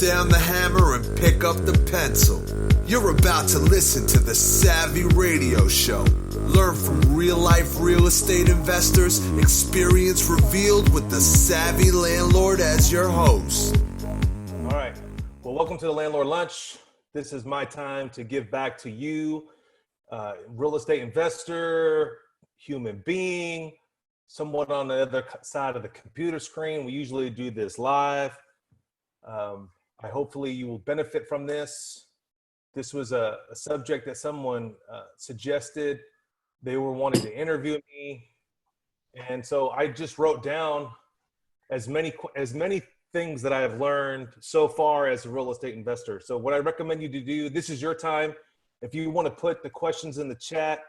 down the hammer and pick up the pencil. You're about to listen to the Savvy Radio Show. Learn from real-life real estate investors, experience revealed with the Savvy Landlord as your host. All right. Well, welcome to the Landlord Lunch. This is my time to give back to you, real estate investor, human being, someone on the other side of the computer screen. We usually do this live. Hopefully you will benefit from this. This was a subject that someone suggested. They were wanting to interview me. And so I just wrote down as many things that I have learned so far as a real estate investor. So what I recommend you to do, this is your time. If you want to put the questions in the chat,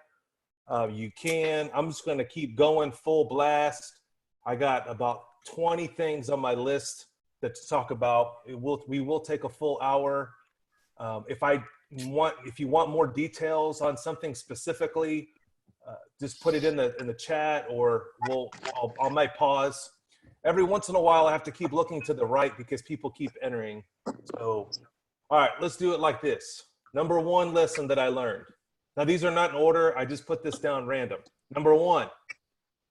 you can. I'm just going to keep going full blast. I got about 20 things on my list to talk about. We will take a full hour. If you want more details on something specifically, just put it in the chat, or I might pause. Every once in a while, I have to keep looking to the right because people keep entering. So, all right, let's do it like this. Number one lesson that I learned. Now, these are not in order. I just put this down random. Number one,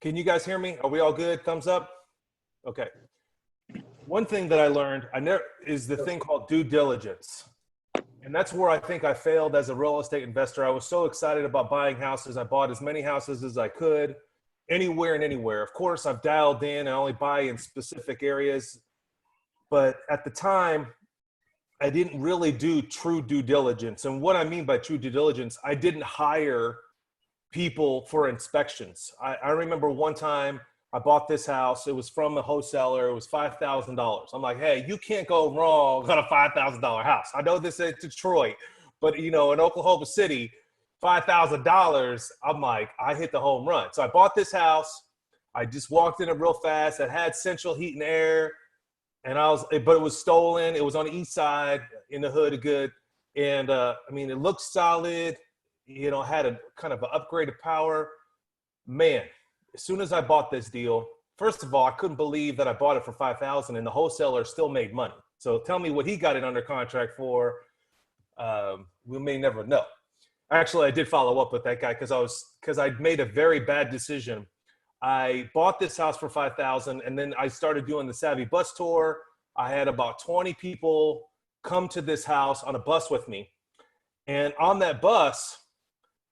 can you guys hear me? Are we all good? Thumbs up? Okay. One thing that I learned is the thing called due diligence. And that's where I think I failed as a real estate investor. I was so excited about buying houses. I bought as many houses as I could, anywhere and anywhere. Of course, I've dialed in. I only buy in specific areas. But at the time, I didn't really do true due diligence. And what I mean by true due diligence, I didn't hire people for inspections. I remember one time I bought this house. It was from a wholesaler. It was $5,000. I'm like, hey, you can't go wrong on a $5,000 house. I know this is Detroit, but in Oklahoma City, $5,000, I'm like, I hit the home run. So I bought this house. I just walked in it real fast. It had central heat and air, but it was stolen. It was on the east side in the hood, good. And it looked solid. Had a kind of an upgraded power. Man. As soon as I bought this deal, first of all, I couldn't believe that I bought it for $5,000 and the wholesaler still made money. So tell me what he got it under contract for. We may never know. Actually, I did follow up with that guy because I made a very bad decision. I bought this house for $5,000 and then I started doing the Savvy bus tour. I had about 20 people come to this house on a bus with me. And on that bus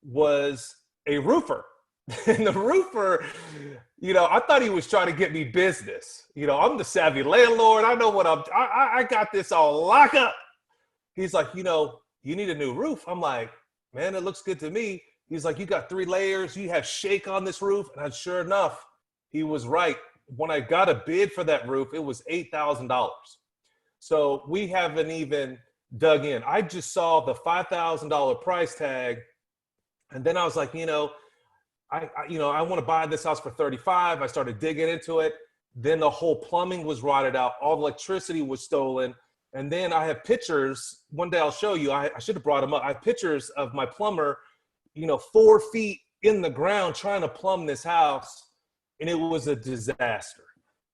was a roofer. And the roofer, I thought he was trying to get me business. I'm the Savvy Landlord. I know what I got this all locked up. He's like, you need a new roof. I'm like, man, it looks good to me. He's like, you got 3 layers. You have shake on this roof. And sure enough, he was right. When I got a bid for that roof, it was $8,000. So we haven't even dug in. I just saw the $5,000 price tag. And then I was like, I want to buy this house for $35,000. I started digging into it. Then the whole plumbing was rotted out. All the electricity was stolen. And then I have pictures. One day I'll show you. I should have brought them up. I have pictures of my plumber, 4 feet in the ground trying to plumb this house. And it was a disaster.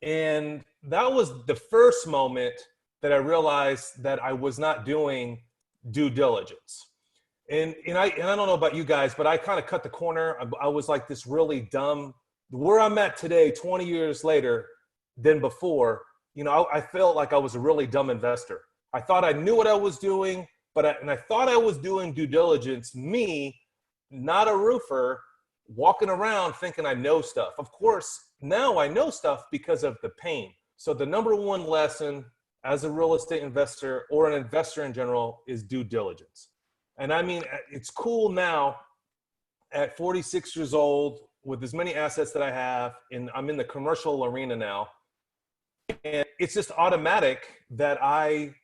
And that was the first moment that I realized that I was not doing due diligence. And I don't know about you guys, but I kind of cut the corner. I was like this really dumb. Where I'm at today, 20 years later than before, I felt like I was a really dumb investor. I thought I knew what I was doing, and I thought I was doing due diligence. Me, not a roofer, walking around thinking I know stuff. Of course, now I know stuff because of the pain. So the number one lesson as a real estate investor or an investor in general is due diligence. And it's cool now at 46 years old with as many assets that I have, and I'm in the commercial arena now. And it's just automatic that I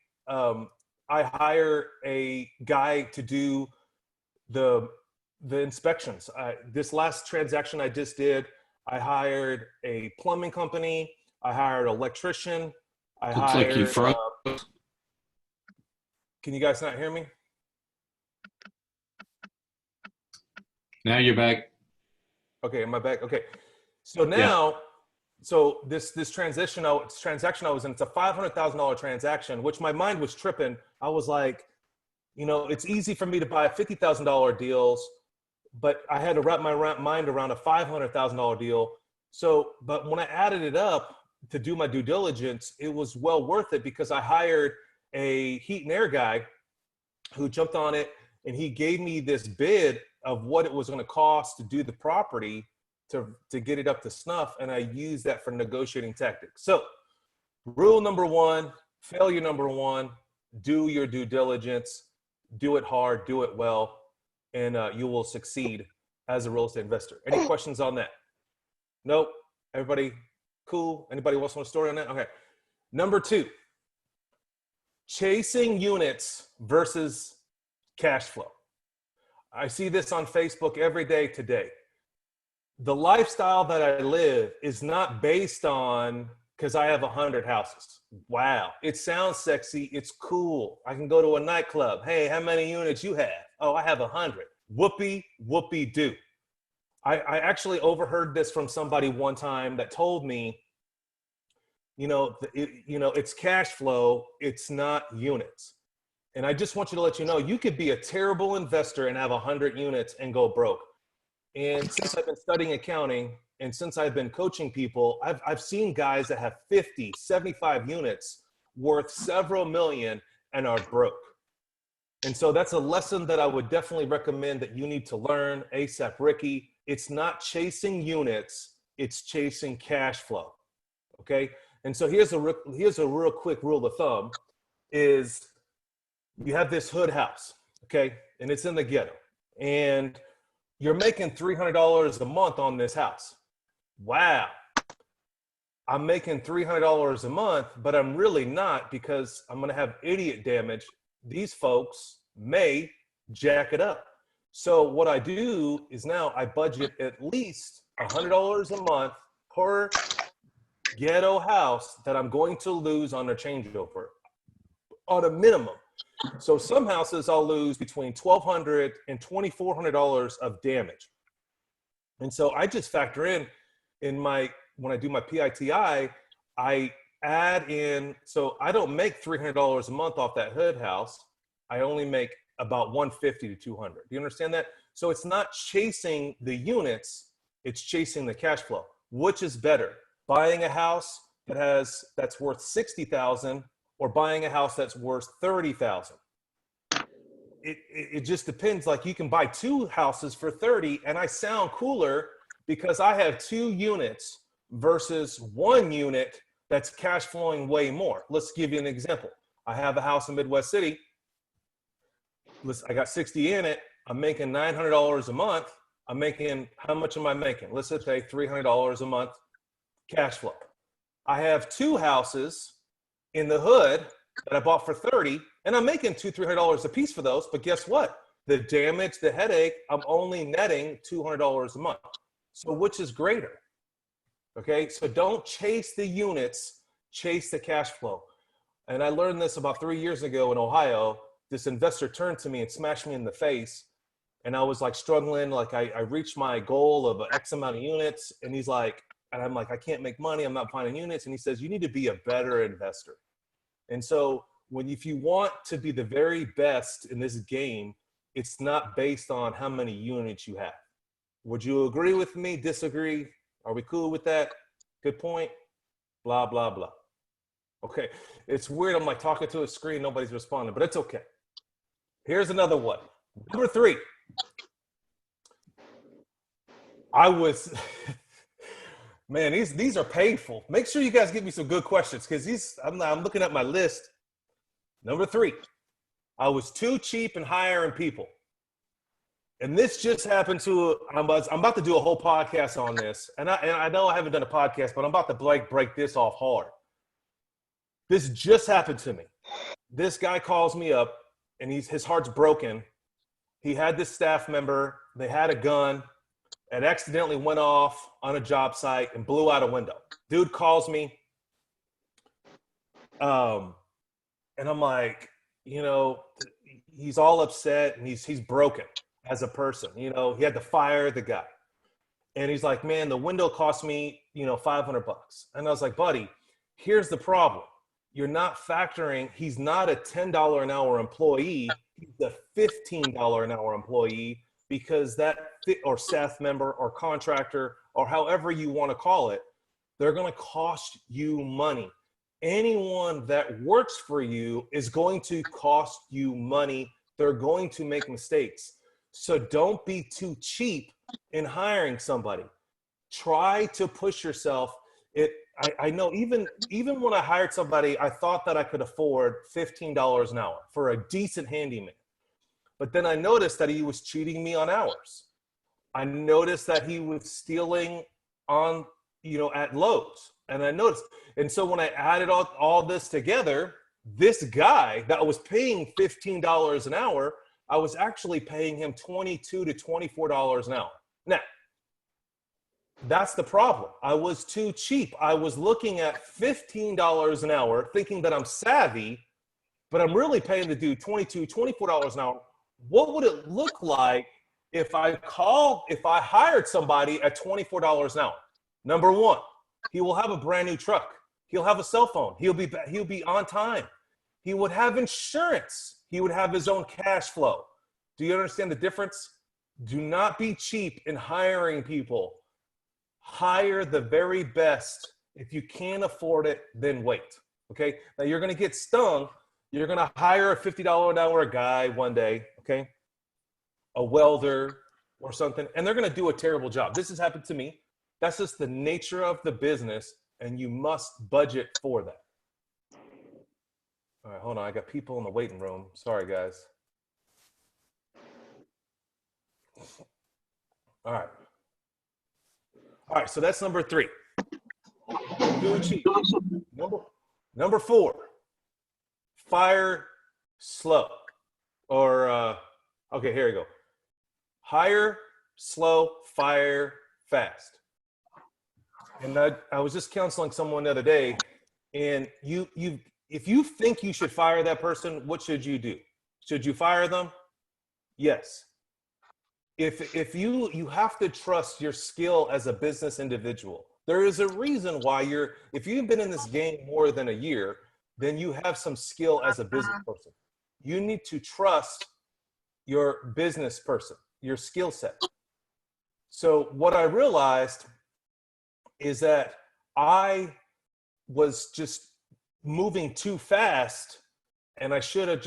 hire a guy to do the inspections. This last transaction I just did, I hired a plumbing company. I hired an electrician. Looks like you froze. Can you guys not hear me? Now you're back. Okay, am I back? Okay. So now so this transaction I was in, it's a $500,000 transaction, which my mind was tripping. I was like, it's easy for me to buy $50,000 deals, but I had to wrap my mind around a $500,000 deal. So, but when I added it up to do my due diligence, it was well worth it because I hired a heat and air guy who jumped on it, and he gave me this bid of what it was going to cost to do the property to get it up to snuff. And I used that for negotiating tactics. So rule number one, failure number one, do your due diligence, do it hard, do it well, and you will succeed as a real estate investor. Any questions on that? Nope. Everybody cool? Anybody else want a story on that? Okay. Number two, chasing units versus cash flow. I see this on Facebook every day today. The lifestyle that I live is not based on because I have 100 houses. Wow. It sounds sexy. It's cool. I can go to a nightclub. Hey, how many units you have? Oh, I have 100. Whoopie do. I actually overheard this from somebody one time that told me, it's cash flow. It's not units. And I just want you to let you know, you could be a terrible investor and have 100 units and go broke. And since I've been studying accounting and since I've been coaching people, I've seen guys that have 50, 75 units worth several million and are broke. And so that's a lesson that I would definitely recommend that you need to learn ASAP, Ricky. It's not chasing units, it's chasing cash flow. Okay. And so here's a real quick rule of thumb is you have this hood house, okay? And it's in the ghetto. And you're making $300 a month on this house. Wow. I'm making $300 a month, but I'm really not because I'm going to have idiot damage. These folks may jack it up. So what I do is now I budget at least $100 a month per ghetto house that I'm going to lose on a changeover on a minimum. So some houses I'll lose between $1,200 and $2,400 of damage. And so I just factor in when I do my PITI, I add in, so I don't make $300 a month off that hood house. I only make about $150 to $200. Do you understand that? So it's not chasing the units, it's chasing the cash flow. Which is better? Buying a house that's worth $60,000 or buying a house that's worth $30,000. It just depends. Like you can buy two houses for 30 and I sound cooler because I have 2 units versus 1 unit that's cash flowing way more. Let's give you an example. I have a house in Midwest City. Listen, I got 60 in it. I'm making $900 a month. How much am I making? Let's just say $300 a month cash flow. I have 2 houses in the hood that I bought for 30, and I'm making $200-300 a piece for those. But guess what? The damage, the headache, I'm only netting $200 a month. So which is greater? Okay, so don't chase the units, chase the cash flow. And I learned this about 3 years ago in Ohio. This investor turned to me and smashed me in the face. And I was like struggling, like I reached my goal of X amount of units. And he's like, and I'm like, I can't make money. I'm not finding units. And he says, you need to be a better investor. And so if you want to be the very best in this game, it's not based on how many units you have. Would you agree with me? Disagree? Are we cool with that? Good point. Blah, blah, blah. Okay. It's weird. I'm like talking to a screen. Nobody's responding, but it's okay. Here's another one. Number 3. Man, these are painful. Make sure you guys give me some good questions because I'm looking at my list. Number 3, I was too cheap in hiring people. And this just happened I'm about to do a whole podcast on this. And I know I haven't done a podcast, but I'm about to break this off hard. This just happened to me. This guy calls me up and his heart's broken. He had this staff member, they had a gun. It accidentally went off on a job site and blew out a window. Dude calls me. And I'm like, he's all upset and he's broken as a person. He had to fire the guy. And he's like, man, the window cost me, $500. And I was like, buddy, here's the problem. You're not factoring, he's not a $10 an hour employee. He's a $15 an hour employee, because or staff member or contractor or however you want to call it, they're going to cost you money. Anyone that works for you is going to cost you money. They're going to make mistakes. So don't be too cheap in hiring somebody. Try to push yourself. I know even when I hired somebody, I thought that I could afford $15 an hour for a decent handyman. But then I noticed that he was cheating me on hours. I noticed that he was stealing on, at Lowe's. And I noticed. And so when I added all this together, this guy that was paying $15 an hour, I was actually paying him $22 to $24 an hour. Now, that's the problem. I was too cheap. I was looking at $15 an hour, thinking that I'm savvy, but I'm really paying the dude $22, $24 an hour. What would it look like if I hired somebody at $24 an hour? Number one, he will have a brand new truck. He'll have a cell phone. He'll be on time. He would have insurance. He would have his own cash flow. Do you understand the difference? Do not be cheap in hiring people. Hire the very best. If you can't afford it, then wait. Okay? Now you're going to get stung. You're going to hire a $50 an hour guy one day, okay? A welder or something, and they're going to do a terrible job. This has happened to me. That's just the nature of the business, and you must budget for that. All right, hold on. I got people in the waiting room. Sorry, guys. All right, so that's number 3. Too cheap. Number 4, fire slow. Or, okay, here we go. Hire slow, fire fast. And I was just counseling someone the other day, and if you think you should fire that person, what should you do? Should you fire them? Yes. If you have to trust your skill as a business individual. There is a reason why if you've been in this game more than a year, then you have some skill as a business person. You need to trust your business person, your skill set. So what I realized is that I was just moving too fast, and I should have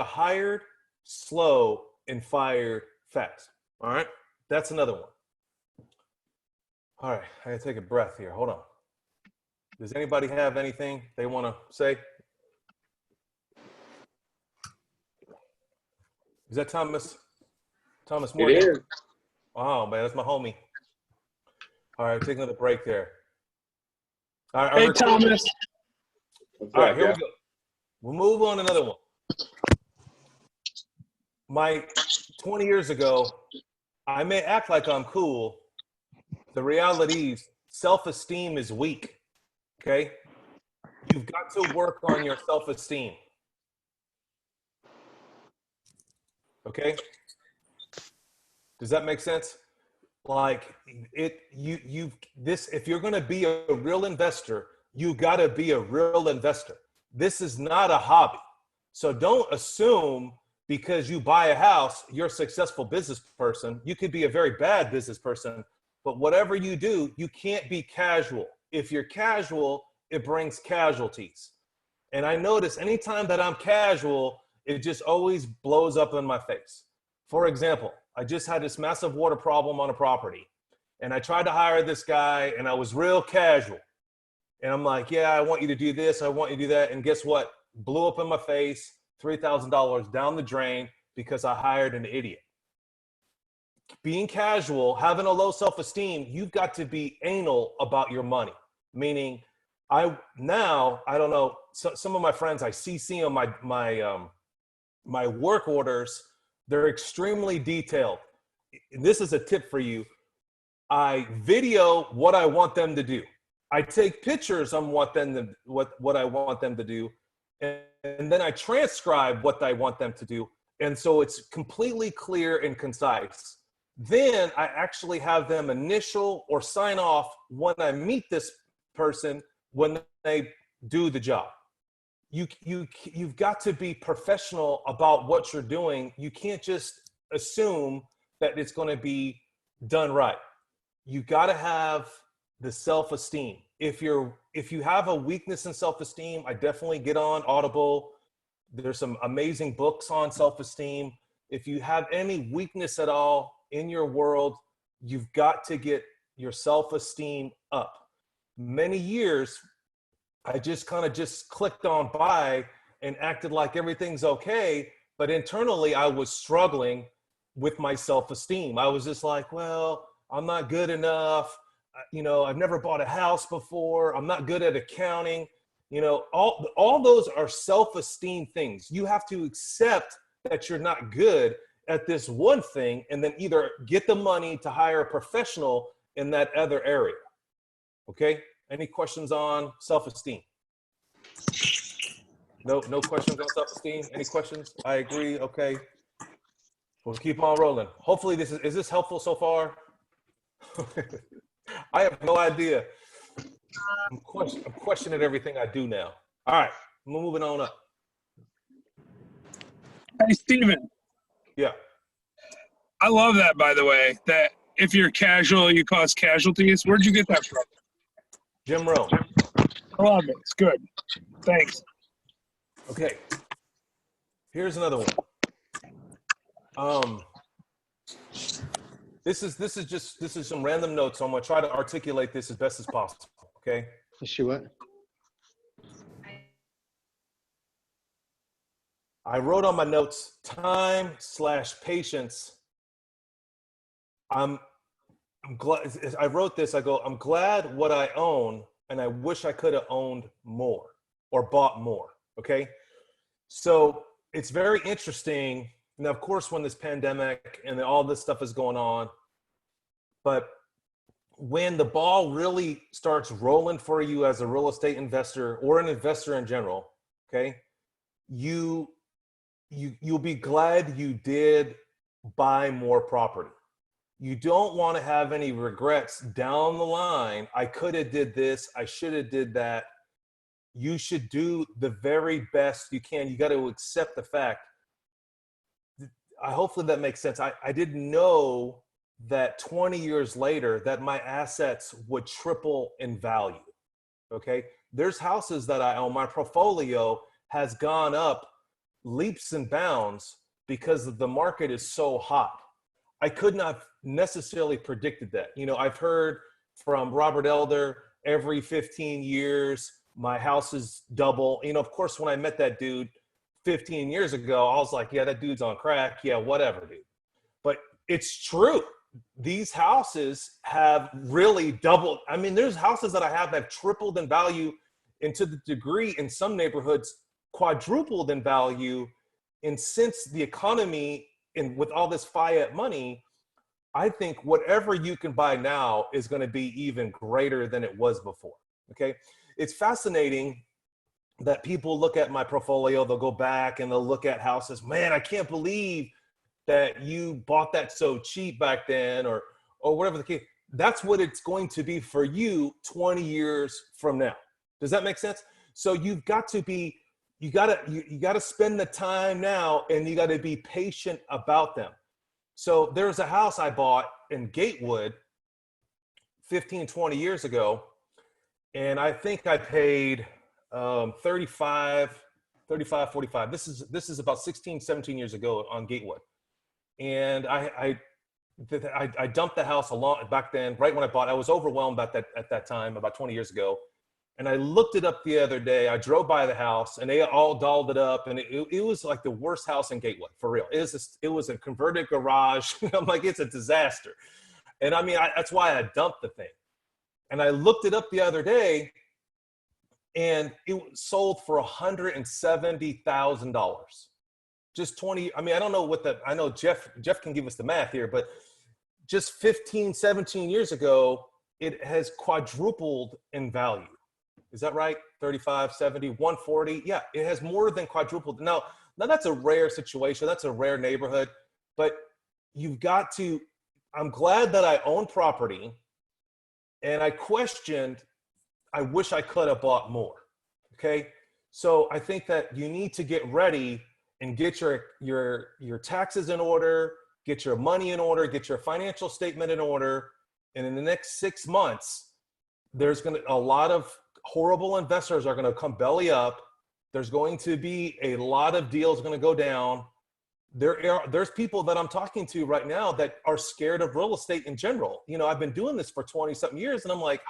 hired slow and fired fast. All right, that's another one. All right, I gotta take a breath here. Hold on. Does anybody have anything they want to say? Is that Thomas Morgan? It is. Oh man, that's my homie. All right, take another break there. All right, Hey, Thomas. All right, here we go. We'll move on to another one. 20 years ago, I may act like I'm cool. The reality is self-esteem is weak, okay? You've got to work on your self-esteem, okay? Does that make sense? Like if you're going to be a real investor, you got to be a real investor. This is not a hobby. So don't assume because you buy a house, you're a successful business person. You could be a very bad business person, but whatever you do, you can't be casual. If you're casual, it brings casualties. And I notice anytime that I'm casual, it just always blows up in my face. For example, I just had this massive water problem on a property, and I tried to hire this guy, and I was real casual. And I'm like, yeah, I want you to do this. I want you to do that. And guess what? Blew up in my face, $3,000 down the drain because I hired an idiot. Being casual, having a low self-esteem, you've got to be anal about your money. Meaning, I don't know, some of my friends, I CC on my work orders, they're extremely detailed. This is a tip for you. I video what I want them to do. I take pictures on what I want them to do, and then I transcribe what I want them to do. And so it's completely clear and concise. Then I actually have them initial or sign off when I meet this person when they do the job. You've got to be professional about what you're doing. You can't just assume that it's going to be done right. You got to have the self-esteem. If you have a weakness in self-esteem, I definitely get on Audible. There's some amazing books on self-esteem. If you have any weakness at all in your world, you've got to get your self-esteem up. Many years, I just kind of just clicked on by and acted like everything's okay. But internally, I was struggling with my self-esteem. I was just like, well, I'm not good enough. You know, I've never bought a house before. I'm not good at accounting. You know, all those are self-esteem things. You have to accept that you're not good at this one thing and then either get the money to hire a professional in that other area. Okay? Any questions on self-esteem? No questions on self-esteem? Any questions? I agree. Okay. We'll keep on rolling. Hopefully is this helpful so far? I have no idea. I'm questioning everything I do now. All right, we're moving on up. Hey, Steven. Yeah. I love that, by the way, that if you're casual, you cause casualties. Where'd you get that from? Jim Rome. I love it. It's good. Thanks. Okay. Here's another one. This is some random notes. So I'm gonna try to articulate this as best as possible. Okay. She what? I wrote on my notes, time/patience. I'm glad I wrote this. I go, I'm glad what I own, and I wish I could have owned more or bought more. Okay. So it's very interesting. Now, of course, when this pandemic and all this stuff is going on, but when the ball really starts rolling for you as a real estate investor or an investor in general, okay, you'll be glad you did buy more property. You don't want to have any regrets down the line. I could have did this. I should have did that. You should do the very best you can. You got to accept the fact. Hopefully that makes sense. I didn't know that 20 years later that my assets would triple in value. Okay. There's houses that I own. My portfolio has gone up leaps and bounds because the market is so hot. I could not necessarily predicted that. You know, I've heard from Robert Elder, every 15 years, my house is double. You know, of course, when I met that dude 15 years ago, I was like, yeah, that dude's on crack. Yeah, whatever, dude. But it's true. These houses have really doubled. I mean, there's houses that I have that have tripled in value, and to the degree in some neighborhoods quadrupled in value. And since the economy and with all this fiat money, I think whatever you can buy now is going to be even greater than it was before. Okay. It's fascinating that people look at my portfolio, they'll go back and they'll look at houses. Man, I can't believe that you bought that so cheap back then, or whatever the case. That's what it's going to be for you 20 years from now. Does that make sense? So you've got to be, you got to spend the time now, and you got to be patient about them. So there's a house I bought in Gatewood 15, 20 years ago. And I think I paid 35, 45. This is about 16, 17 years ago on Gatewood. And I dumped the house back then, right when I bought it. I was overwhelmed at that time, about 20 years ago. And I looked it up the other day. I drove by the house and they all dolled it up. And it was like the worst house in Gatewood, for real. It was a converted garage. I'm like, it's a disaster. And I mean, that's why I dumped the thing. And I looked it up the other day, and it sold for $170,000. Just 20. I mean, I don't know I know Jeff can give us the math here, but just 15, 17 years ago, it has quadrupled in value. Is that right? 35, 70, 140. Yeah, it has more than quadrupled. Now that's a rare situation. That's a rare neighborhood, but you've got to I'm glad that I own property, and I questioned, I wish I could have bought more. Okay. So I think that you need to get ready and get your taxes in order, get your money in order, get your financial statement in order. And in the next 6 months, there's a lot of horrible investors are going to come belly up. There's going to be a lot of deals going to go down. There's people that I'm talking to right now that are scared of real estate in general. You know, I've been doing this for 20 something years, and I'm like,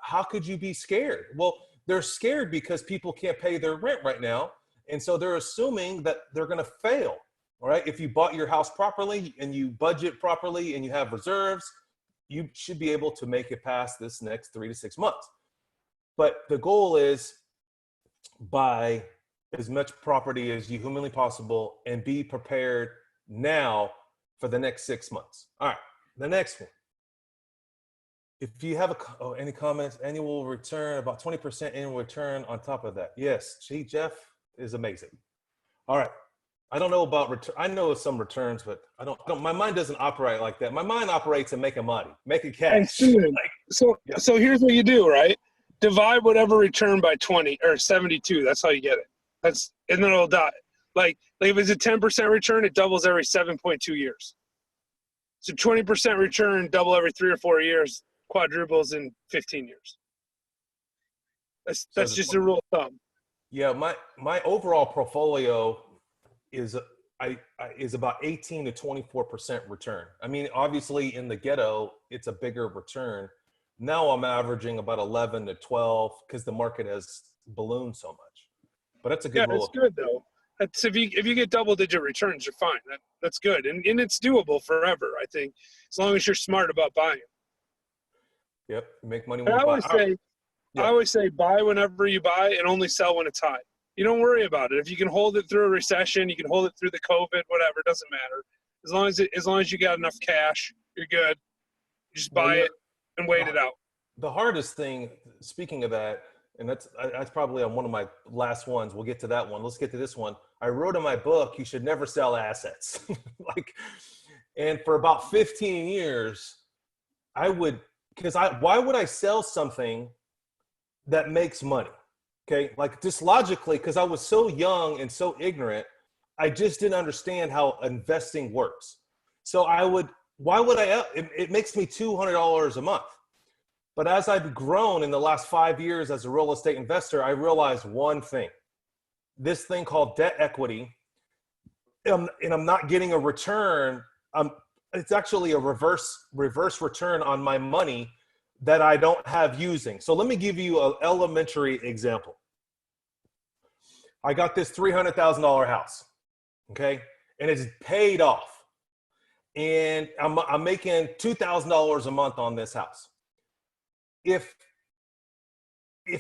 how could you be scared? Well, they're scared because people can't pay their rent right now. And so they're assuming that they're going to fail. All right. If you bought your house properly and you budget properly and you have reserves, you should be able to make it past this next 3 to 6 months. But the goal is buy as much property as humanly possible and be prepared now for the next 6 months. All right. The next one. If you have any comments, annual return, about 20% annual return on top of that. Yes, Jeff is amazing. All right. I don't know about return. I know some returns, but I don't, my mind doesn't operate like that. My mind operates in making money, making cash. So here's what you do, right? Divide whatever return by 20 or 72. That's how you get it. And then it'll die. Like if it's a 10% return, it doubles every 7.2 years. So 20% return, double every 3 or 4 years, quadruples in 15 years. That's just a rule of thumb. Yeah, my overall portfolio is about 18 to 24% return. I mean, obviously in the ghetto, it's a bigger return. Now I'm averaging about 11 to 12 because the market has ballooned so much. But that's a good rule. That's good though. That's if you get double-digit returns, you're fine. That's good, and it's doable forever. I think as long as you're smart about buying. Yep, make money when you buy. I always say buy whenever you buy and only sell when it's high. You don't worry about it. If you can hold it through a recession, you can hold it through the COVID, whatever. It doesn't matter. As long as you got enough cash, you're good. Just buy it and wait it out. The hardest thing, speaking of that, and that's probably on one of my last ones. We'll get to that one. Let's get to this one. I wrote in my book, you should never sell assets. And for about 15 years, why would I sell something that makes money? Okay. Like just logically, because I was so young and so ignorant, I just didn't understand how investing works. So it makes me $200 a month. But as I've grown in the last 5 years as a real estate investor, I realized one thing, this thing called debt equity, and I'm not getting a return. It's actually a reverse return on my money that I don't have using. So let me give you an elementary example. I got this $300,000 house, okay? And it's paid off. And I'm making $2,000 a month on this house. If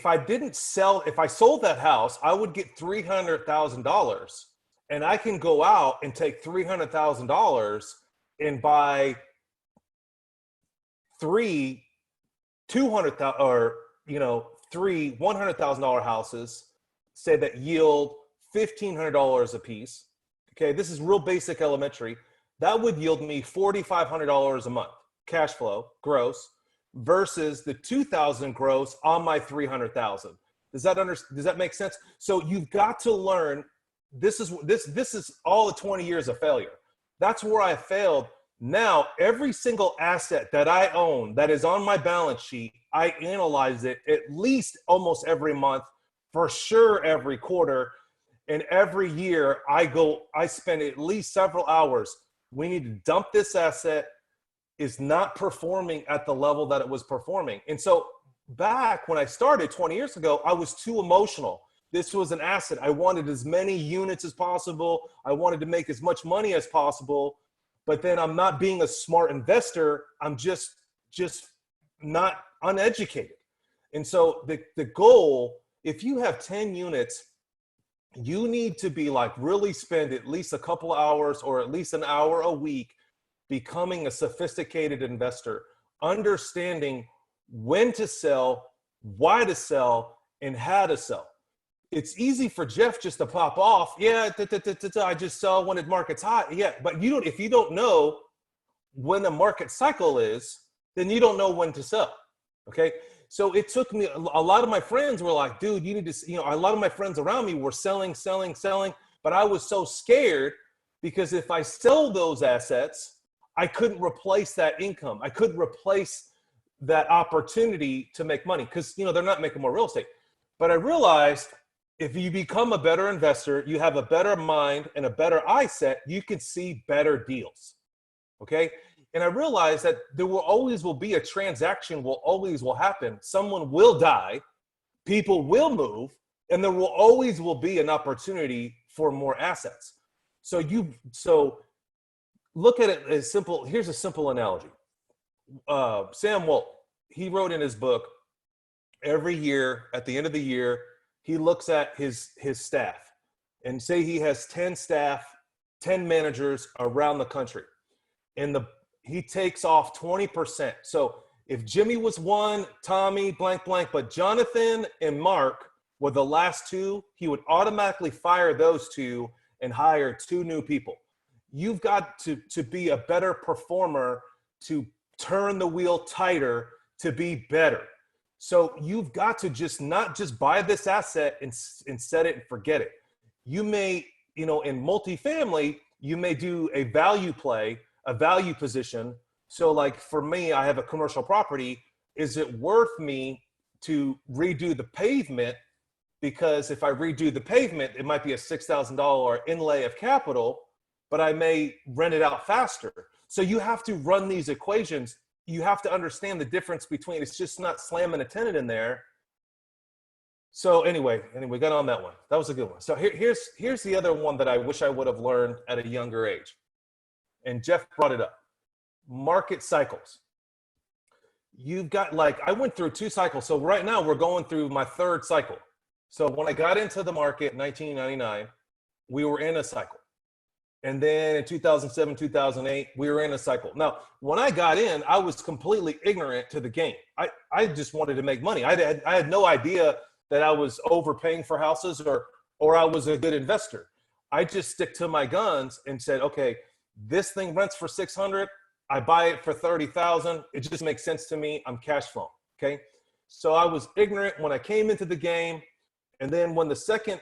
I sold that house, I would get $300,000, and I can go out and take $300,000 and buy three $100,000 houses, say that yield $1,500 a piece. Okay, this is real basic elementary. That would yield me $4,500 a month cash flow gross versus the $2,000 gross on my $300,000. Does that make sense? So you've got to learn. This is all the 20 years of failure. That's where I failed. Now, every single asset that I own that is on my balance sheet, I analyze it at least almost every month, for sure every quarter, and every year I spend at least several hours. We need to dump this asset. Is not performing at the level that it was performing. And so back when I started 20 years ago, I was too emotional. This was an asset. I wanted as many units as possible. I wanted to make as much money as possible. But then I'm not being a smart investor. I'm just not uneducated. And so the goal, if you have 10 units, you need to be really spend at least a couple hours or at least an hour a week becoming a sophisticated investor, understanding when to sell, why to sell, and how to sell. It's easy for Jeff just to pop off. Yeah, I just sell when the market's hot. Yeah, but if you don't know when the market cycle is, then you don't know when to sell. Okay. So it took me, a lot of my friends were like, dude, you need to, a lot of my friends around me were selling, but I was so scared because if I sell those assets, I couldn't replace that income. I couldn't replace that opportunity to make money because, they're not making more real estate. But I realized if you become a better investor, you have a better mind and a better eye set, you can see better deals. Okay. And I realized that there will be a transaction will happen. Someone will die, people will move, and there will be an opportunity for more assets. So look at it as simple. Here's a simple analogy. Sam Wolt, he wrote in his book, every year, at the end of the year, he looks at his staff and say he has 10 staff, 10 managers around the country. And he takes off 20%. So if Jimmy was one, Tommy, blank, but Jonathan and Mark were the last two, he would automatically fire those two and hire 2 new people. You've got to be a better performer, to turn the wheel tighter, to be better. So you've got to not just buy this asset and set it and forget it. You may, in multifamily, you may do a value play, a value position. So like for me, I have a commercial property. Is it worth me to redo the pavement? Because if I redo the pavement, it might be a $6,000 inlay of capital, but I may rent it out faster. So you have to run these equations. You have to understand the difference between, it's just not slamming a tenant in there. So anyway, got on that one. That was a good one. So here's the other one that I wish I would have learned at a younger age. And Jeff brought it up. Market cycles. You've got, I went through 2 cycles. So right now we're going through my 3rd cycle. So when I got into the market in 1999, we were in a cycle. And then in 2007, 2008, we were in a cycle. Now, when I got in, I was completely ignorant to the game. I just wanted to make money. I had no idea that I was overpaying for houses or I was a good investor. I just stick to my guns and said, okay, this thing rents for 600. I buy it for 30,000. It just makes sense to me. I'm cash flowing. Okay. So I was ignorant when I came into the game. And then when the second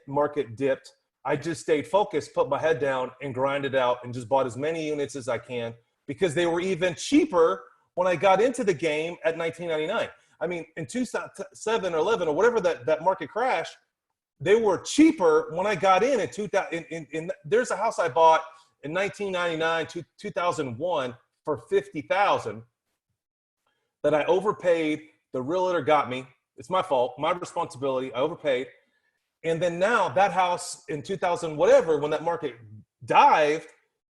market dipped, I just stayed focused, put my head down and grinded out and just bought as many units as I can because they were even cheaper when I got into the game at 1999. I mean, in 2007 or 11 or whatever that market crash, they were cheaper when I got in 2000. There's a house I bought in 1999 to 2001 for $50,000 that I overpaid. The realtor got me. It's my fault, my responsibility. I overpaid. And then now that house in 2000, whatever, when that market dived,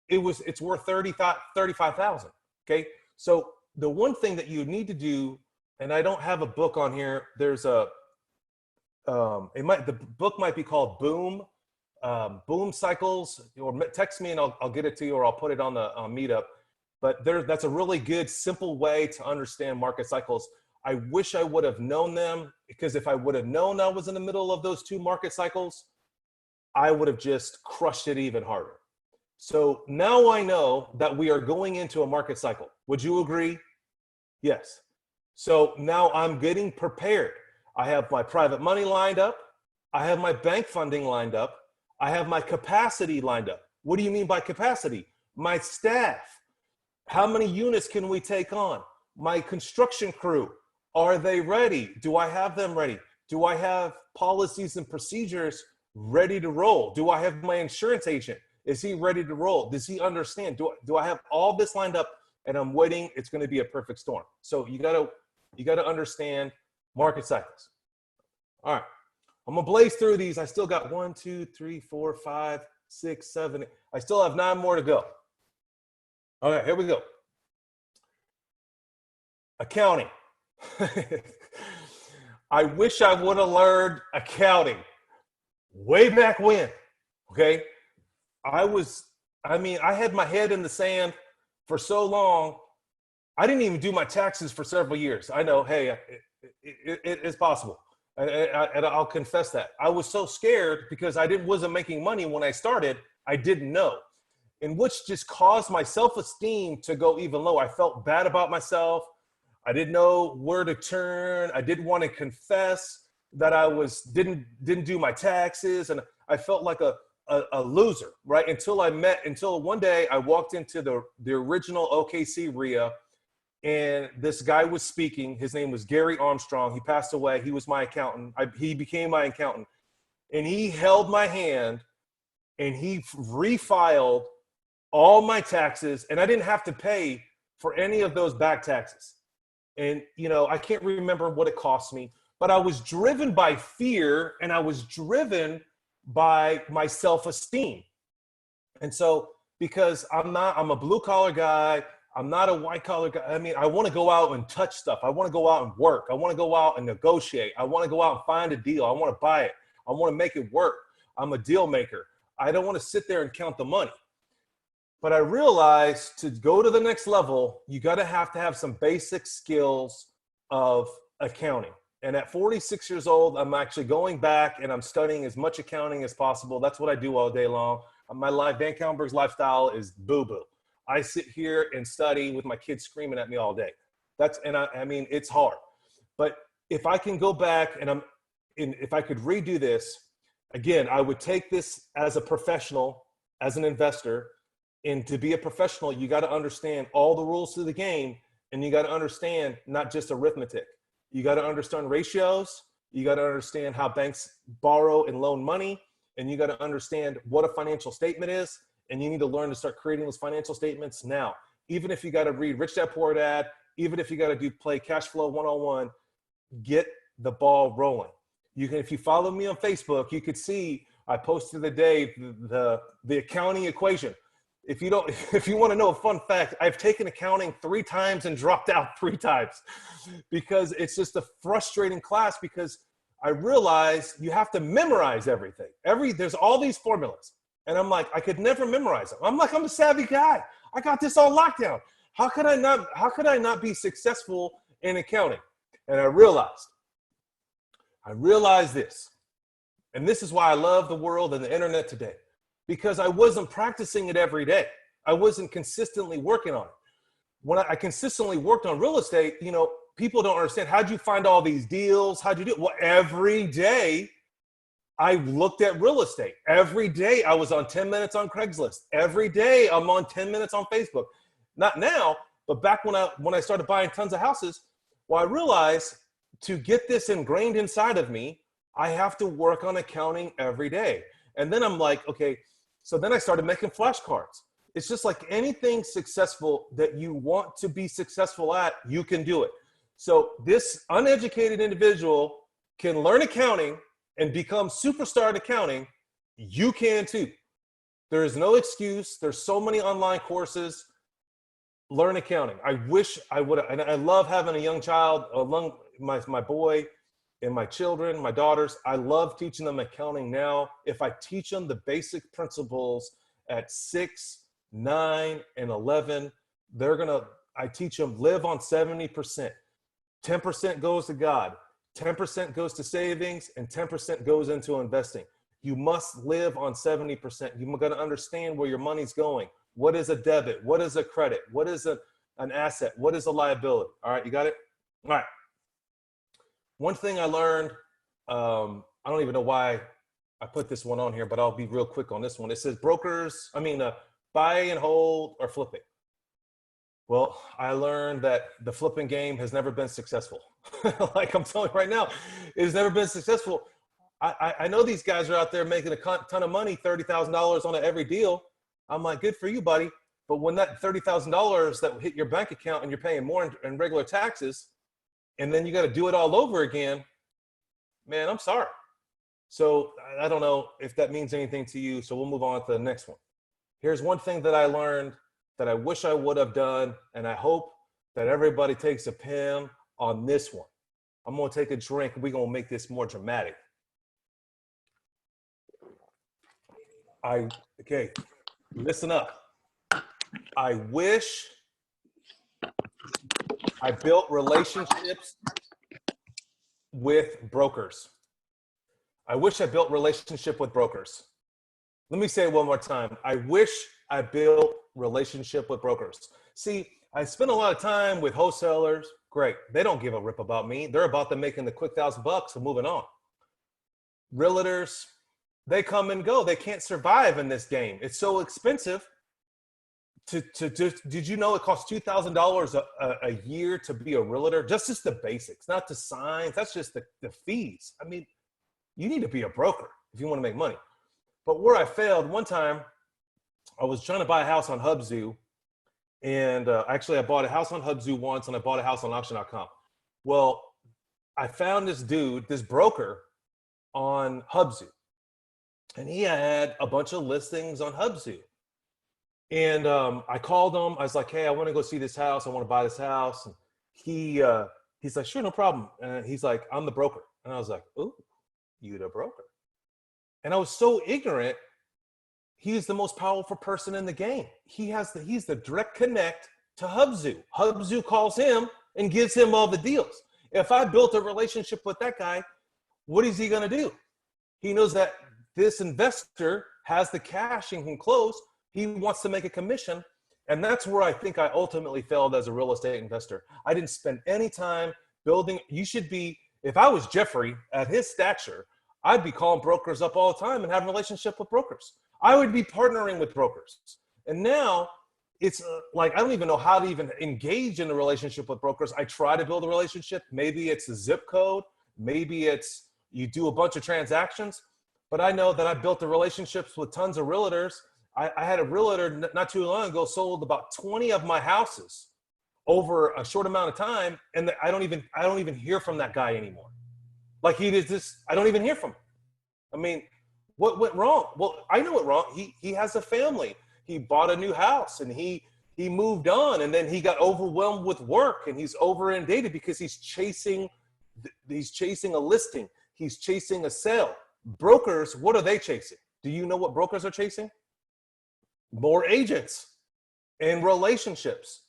it's worth $35,000. Okay. So the one thing that you need to do, and I don't have a book on here. There's the book might be called Boom Cycles, or text me and I'll get it to you, or I'll put it on the meetup. But that's a really good, simple way to understand market cycles. I wish I would have known them, because if I would have known I was in the middle of those 2 market cycles, I would have just crushed it even harder. So now I know that we are going into a market cycle. Would you agree? Yes. So now I'm getting prepared. I have my private money lined up. I have my bank funding lined up. I have my capacity lined up. What do you mean by capacity? My staff. How many units can we take on? My construction crew. Are they ready? Do I have them ready? Do I have policies and procedures ready to roll? Do I have my insurance agent? Is he ready to roll? Does he understand? Do I have all this lined up and I'm waiting? It's going to be a perfect storm. So you got to understand market cycles. All right. I'm going to blaze through these. I still got 1, 2, 3, 4, 5, 6, 7. I still have 9 more to go. All right, here we go. Accounting. I wish I would have learned accounting way back when. Okay. I had my head in the sand for so long. I didn't even do my taxes for several years. I know, hey, it's possible. And I'll confess that. I was so scared because I wasn't making money when I started. I didn't know. in which just caused my self-esteem to go even lower. I felt bad about myself. I didn't know where to turn. I didn't want to confess that I didn't do my taxes, and I felt like a loser, right? Until one day I walked into the original OKC RIA, and this guy was speaking. His name was Gary Armstrong. He passed away. He was my accountant. He became my accountant, and he held my hand, and he refiled all my taxes, and I didn't have to pay for any of those back taxes. And, I can't remember what it cost me, but I was driven by fear, and I was driven by my self-esteem. And so, because I'm a blue collar guy, I'm not a white collar guy. I mean, I want to go out and touch stuff. I want to go out and work. I want to go out and negotiate. I want to go out and find a deal. I want to buy it. I want to make it work. I'm a deal maker. I don't want to sit there and count the money. But I realized to go to the next level, you got to have some basic skills of accounting. And at 46 years old, I'm actually going back and I'm studying as much accounting as possible. That's what I do all day long. My life, VanCauwenbergh's lifestyle is boo-boo. I sit here and study with my kids screaming at me all day. I mean, it's hard. But if I can go back and if I could redo this, again, I would take this as a professional, as an investor. And to be a professional, you got to understand all the rules to the game, and you got to understand not just arithmetic. You got to understand ratios. You got to understand how banks borrow and loan money, and you got to understand what a financial statement is. And you need to learn to start creating those financial statements now. Even if you got to read Rich Dad Poor Dad, even if you got to play Cash Flow 101, get the ball rolling. If you follow me on Facebook, you could see I posted today the accounting equation. If you want to know a fun fact, I've taken accounting 3 times and dropped out 3 times because it's just a frustrating class, because I realized you have to memorize everything. There's all these formulas. And I'm like, I could never memorize them. I'm a savvy guy. I got this all locked down. How could I not be successful in accounting? And I realized this. And this is why I love the world and the internet today. Because I wasn't practicing it every day. I wasn't consistently working on it. When I consistently worked on real estate, people don't understand. How'd you find all these deals? How'd you do it? Well, every day I looked at real estate. Every day I was on 10 minutes on Craigslist. Every day I'm on 10 minutes on Facebook. Not now, but back when I started buying tons of houses, well, I realized to get this ingrained inside of me, I have to work on accounting every day. And then I'm like, okay, so then I started making flashcards. It's just like anything successful that you want to be successful at, you can do it. So this uneducated individual can learn accounting and become superstar in accounting. You can too. There is no excuse. There's so many online courses. Learn accounting. I wish I would, and I love having a young child, my boy, and my children, my daughters. I love teaching them accounting now. If I teach them the basic principles at 6, 9, and 11, I teach them live on 70%. 10% goes to God, 10% goes to savings, and 10% goes into investing. You must live on 70%. You got to understand where your money's going. What is a debit? What is a credit? What is an asset? What is a liability? All right, you got it? All right. One thing I learned, I don't even know why I put this one on here, but I'll be real quick on this one. It says buy and hold or flipping. Well, I learned that the flipping game has never been successful. Like I'm telling you right now, it has never been successful. I know these guys are out there making a ton of money, $30,000 on every deal. I'm like, good for you, buddy. But when that $30,000 that hit your bank account and you're paying more in regular taxes, and then you got to do it all over again, man, I'm sorry. So I don't know if that means anything to you. So we'll move on to the next one. Here's one thing that I learned that I wish I would have done, and I hope that everybody takes a pen on this one. I'm going to take a drink. We're going to make this more dramatic. Okay, listen up. I wish I built relationships with brokers. I wish I built relationship with brokers. Let me say it one more time. I wish I built relationship with brokers. See, I spent a lot of time with wholesalers. Great. They don't give a rip about me. They're about them making the quick $1,000 and moving on. Realtors, they come and go. They can't survive in this game. It's so expensive. Did you know it costs $2,000 a year to be a realtor? Just the basics, not the signs. That's just the fees. I mean, you need to be a broker if you want to make money. But where I failed, one time I was trying to buy a house on Hubzu. And actually, I bought a house on Hubzu once, and I bought a house on auction.com. Well, I found this dude, this broker on Hubzu. And he had a bunch of listings on Hubzu. And I called him. I was like, hey, I want to go see this house. I want to buy this house. And he's like, sure, no problem. And he's like, I'm the broker. And I was like, ooh, you the broker. And I was so ignorant. He's the most powerful person in the game. He's the direct connect to Hubzu. Hubzu calls him and gives him all the deals. If I built a relationship with that guy, what is he going to do? He knows that this investor has the cash and can close. He wants to make a commission. And that's where I think I ultimately failed as a real estate investor. I didn't spend any time building. You should be, if I was Jeffrey at his stature, I'd be calling brokers up all the time and having a relationship with brokers. I would be partnering with brokers. And now it's like, I don't even know how to even engage in a relationship with brokers. I try to build a relationship. Maybe it's a zip code. Maybe it's you do a bunch of transactions. But I know that I built the relationships with tons of realtors. I had a realtor not too long ago sold about 20 of my houses over a short amount of time. And I don't even hear from that guy anymore. Like he did this, I don't even hear from him. I mean, what went wrong? Well, I know what wrong. He has a family. He bought a new house and he moved on, and then he got overwhelmed with work and he's over inundated because he's chasing a listing. He's chasing a sale. Brokers, what are they chasing? Do you know what brokers are chasing? More agents and relationships.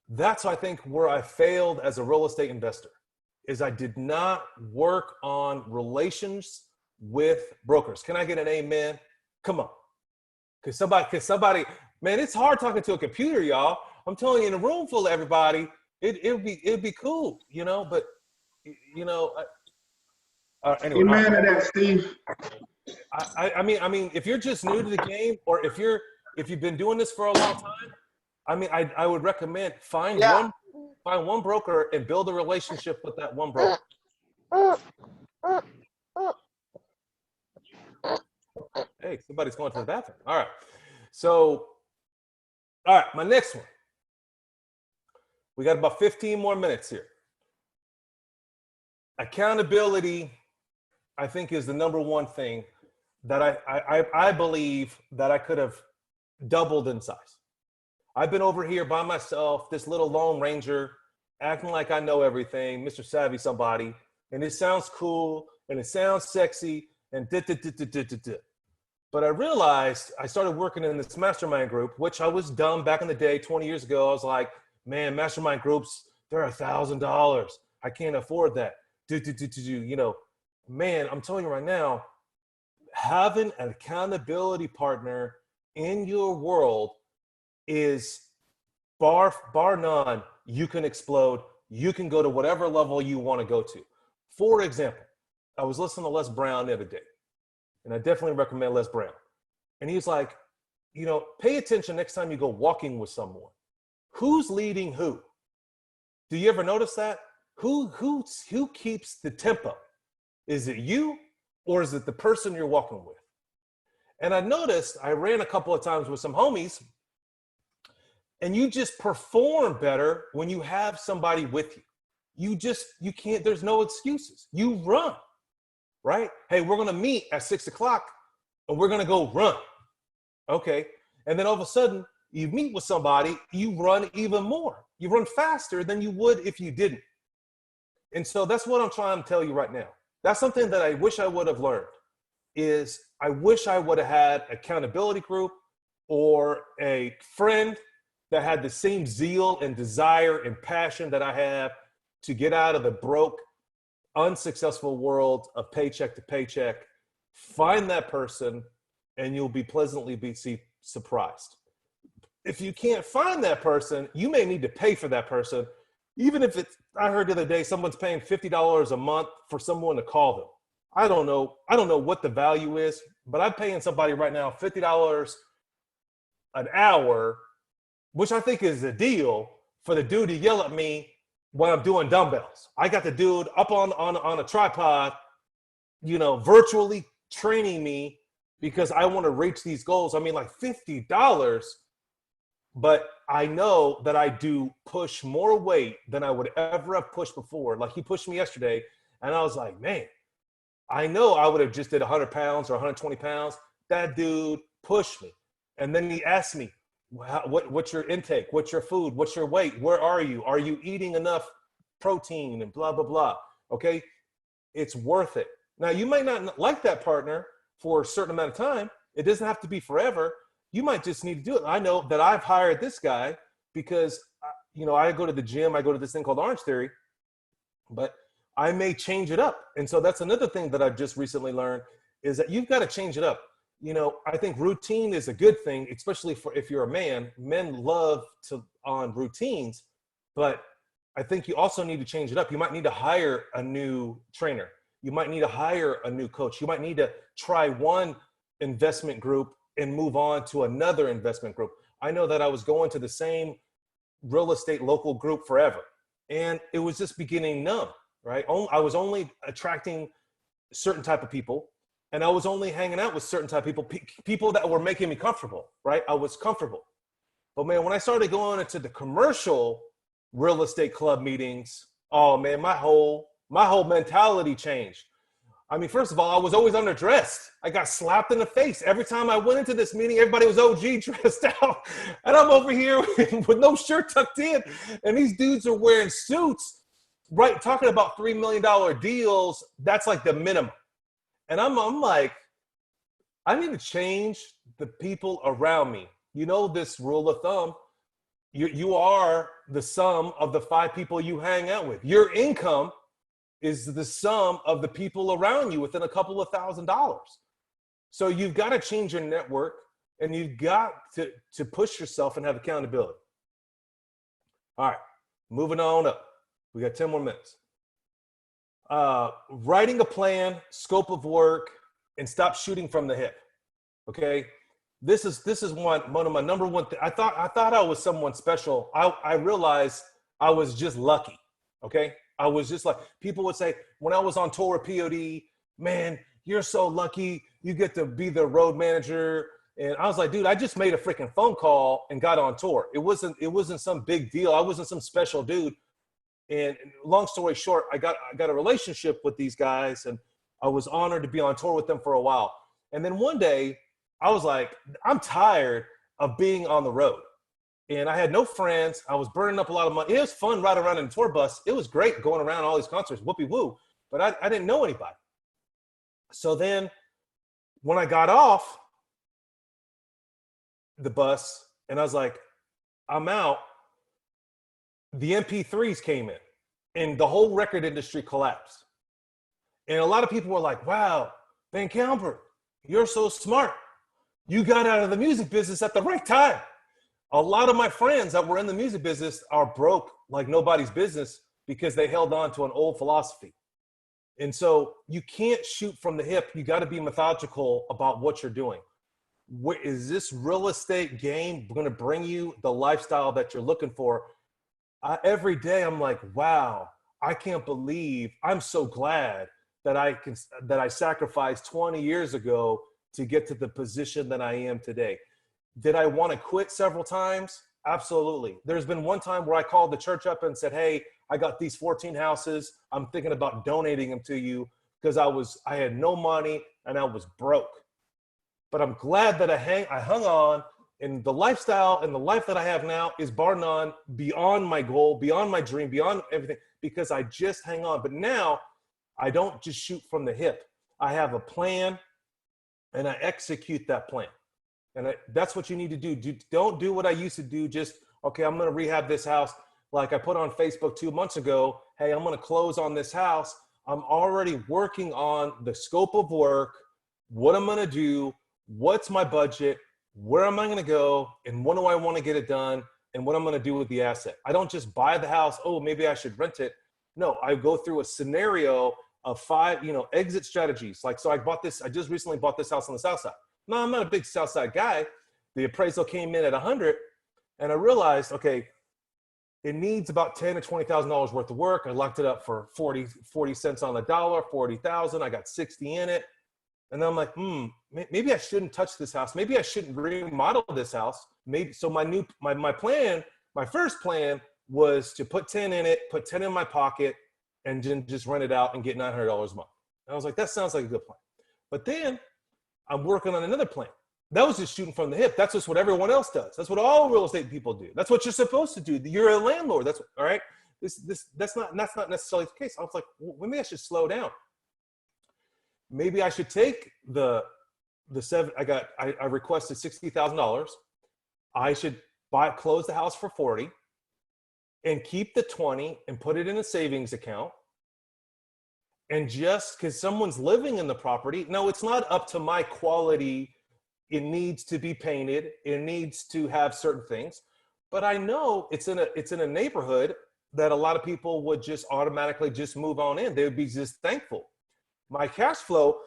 That's, I think, where I failed as a real estate investor, is I did not work on relations with brokers. Can I get an amen? Come on. Cause somebody, man, it's hard talking to a computer, y'all. I'm telling you, in a room full of everybody, it'd be cool, you know, but you know, anyway. Amen to that, Steve. I mean, if you're just new to the game, or if you've been doing this for a long time, I mean, I would recommend find one broker and build a relationship with that one broker. Hey, somebody's going to the bathroom. All right. So, all right, my next one. We got about 15 more minutes here. Accountability, I think, is the number one thing that I believe that I could have doubled in size. I've been over here by myself, this little Lone Ranger, acting like I know everything, Mr. Savvy somebody, and it sounds cool, and it sounds sexy, and But I realized I started working in this mastermind group, which I was dumb back in the day, 20 years ago. I was like, man, mastermind groups, they're $1,000. I can't afford that. You know, man, I'm telling you right now, having an accountability partner in your world is bar none. You can explode. You can go to whatever level you want to go to. For example, I was listening to Les Brown the other day, and I definitely recommend Les Brown. And he's like, you know, pay attention next time you go walking with someone. Who's leading who? Do you ever notice that? Who keeps the tempo? Is it you, or is it the person you're walking with? And I noticed, I ran a couple of times with some homies, and you just perform better when you have somebody with you. You can't, there's no excuses. You run, right? Hey, we're gonna meet at 6 o'clock and we're gonna go run. Okay. And then all of a sudden you meet with somebody, you run even more. You run faster than you would if you didn't. And so that's what I'm trying to tell you right now. That's something that I wish I would have learned, is I wish I would have had an accountability group or a friend that had the same zeal and desire and passion that I have to get out of the broke, unsuccessful world of paycheck to paycheck. Find that person and you'll be pleasantly surprised. if you can't find that person, you may need to pay for that person. Even if it's, I heard the other day, someone's paying $50 a month for someone to call them. I don't know what the value is, but I'm paying somebody right now $50 an hour, which I think is a deal for the dude to yell at me when I'm doing dumbbells. I got the dude up on a tripod, virtually training me because I want to reach these goals. I mean, like $50, but I know that I do push more weight than I would ever have pushed before. Like he pushed me yesterday, and I was like, man, I know I would have just did 100 pounds or 120 pounds. That dude pushed me. And then he asked me, what's your intake? What's your food? What's your weight? Where are you? Are you eating enough protein and blah, blah, blah? Okay. It's worth it. Now, you might not like that partner for a certain amount of time. It doesn't have to be forever. You might just need to do it. I know that I've hired this guy because, I go to the gym. I go to this thing called Orange Theory, but I may change it up. And so that's another thing that I've just recently learned is that you've got to change it up. I think routine is a good thing, especially if you're a man. Men love on routines, but I think you also need to change it up. You might need to hire a new trainer. You might need to hire a new coach. You might need to try one investment group and move on to another investment group. I know that I was going to the same real estate local group forever, and it was just beginning numb, right? I was only attracting certain type of people, and I was only hanging out with certain type of people, people that were making me comfortable, right? I was comfortable. But man, when I started going into the commercial real estate club meetings, oh man, my whole mentality changed. I mean, first of all, I was always underdressed. I got slapped in the face. Every time I went into this meeting, everybody was OG dressed out. And I'm over here with no shirt tucked in. And these dudes are wearing suits, right? Talking about $3 million deals. That's like the minimum. And I'm like, I need to change the people around me. This rule of thumb, you are the sum of the 5 people you hang out with. Your income is the sum of the people around you within a couple of $1,000s. So you've got to change your network, and you've got to push yourself and have accountability. All right, moving on up. We got 10 more minutes. Writing a plan, scope of work, and stop shooting from the hip. Okay, this is one of my number one. I thought I was someone special. I realized I was just lucky. Okay. I was just like, people would say when I was on tour with POD, man, you're so lucky. You get to be the road manager. And I was like, dude, I just made a freaking phone call and got on tour. It wasn't some big deal. I wasn't some special dude. And long story short, I got a relationship with these guys, and I was honored to be on tour with them for a while. And then one day I was like, I'm tired of being on the road. And I had no friends. I was burning up a lot of money. It was fun riding around in a tour bus. It was great going around all these concerts, whoopee woo. But I didn't know anybody. So then when I got off the bus and I was like, I'm out, the MP3s came in and the whole record industry collapsed. And a lot of people were like, wow, VanCauwenbergh, you're so smart. You got out of the music business at the right time. A lot of my friends that were in the music business are broke like nobody's business because they held on to an old philosophy. And so you can't shoot from the hip. You got to be methodical about what you're doing. Is this real estate game going to bring you the lifestyle that you're looking for? Every day I'm like, wow, I can't believe, I'm so glad that I sacrificed 20 years ago to get to the position that I am today. Did I want to quit several times? Absolutely. There's been one time where I called the church up and said, hey, I got these 14 houses. I'm thinking about donating them to you because I had no money and I was broke. But I'm glad that I hung on, and the lifestyle and the life that I have now is bar none, beyond my goal, beyond my dream, beyond everything, because I just hang on. But now I don't just shoot from the hip. I have a plan and I execute that plan. And that's what you need to do. Don't do what I used to do. Just, okay, I'm going to rehab this house. Like I put on Facebook 2 months ago, hey, I'm going to close on this house. I'm already working on the scope of work, what I'm going to do, what's my budget, where am I going to go, and when do I want to get it done, and what I'm going to do with the asset. I don't just buy the house. Oh, maybe I should rent it. No, I go through a scenario of 5, exit strategies. Like, so I just recently bought this house on the south side. No, I'm not a big south side guy. The appraisal came in at 100, and I realized, okay, it needs about $10,000 to $20,000 worth of work. I locked it up for 40 cents on the dollar, 40,000. I got 60 in it. And then I'm like, maybe I shouldn't touch this house. Maybe I shouldn't remodel this house. Maybe. So my first plan was to put 10 in it, put 10 in my pocket, and then just rent it out and get $900 a month. And I was like, that sounds like a good plan. But then I'm working on another plan. That was just shooting from the hip. That's just what everyone else does. That's what all real estate people do. That's what you're supposed to do. You're a landlord. That's all right. That's not necessarily the case. I was like, well, maybe I should slow down. Maybe I should take the seven. I requested $60,000. I should close the house for 40, and keep the 20 and put it in a savings account. And just because someone's living in the property, no, it's not up to my quality. It needs to be painted. It needs to have certain things. But I know it's in a neighborhood that a lot of people would just automatically just move on in. They would be just thankful. My cash flow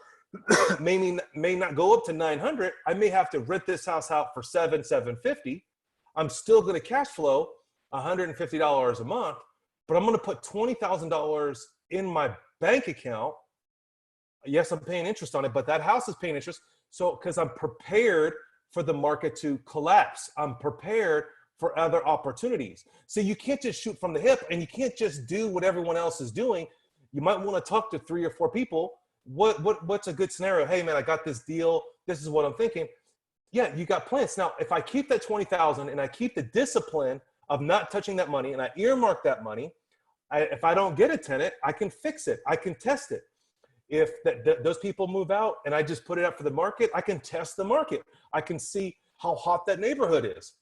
may not go up to 900. I may have to rent this house out for $750. I'm still going to cash flow $150 a month, but I'm going to put $20,000 in my bank account. Yes, I'm paying interest on it, but that house is paying interest. So, because I'm prepared for the market to collapse, I'm prepared for other opportunities. So you can't just shoot from the hip, and you can't just do what everyone else is doing. You might want to talk to 3 or 4 people. What's a good scenario? Hey man, I got this deal. This is what I'm thinking. Yeah, you got plans. Now, if I keep that 20,000 and I keep the discipline of not touching that money, and I earmark that money, if I don't get a tenant, I can fix it. I can test it. If those people move out and I just put it up for the market, I can test the market. I can see how hot that neighborhood is.